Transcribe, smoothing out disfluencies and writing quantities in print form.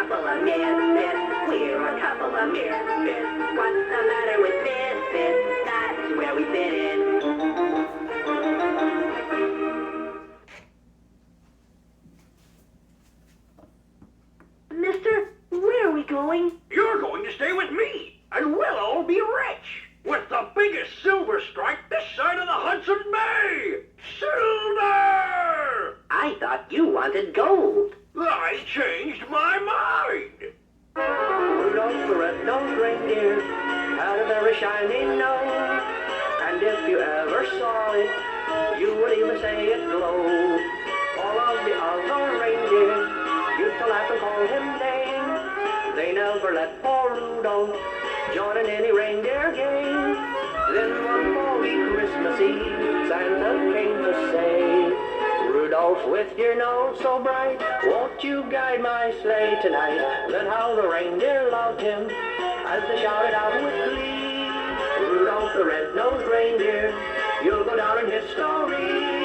couple of misfits. We're a couple of misfits. What's the matter with misfits? That's where we fit in. Mister, where are we going? You're going to stay with me, and we'll all be rich. With the biggest silver strike this side of the Hudson Bay! Silver! I thought you wanted gold. I changed my mind. Rudolph the red-nosed reindeer had a very shiny nose, and if you ever saw it, you would even say it glowed. All of the other reindeers used to laugh and call him names. They never let poor Rudolph join in any reindeer game. Then one foggy Christmas Eve, Santa came to say, Rudolph, with your nose so bright, won't you guide my sleigh tonight? Then how the reindeer loved him as they shouted out with glee, Rudolph the red-nosed reindeer, you'll go down in history.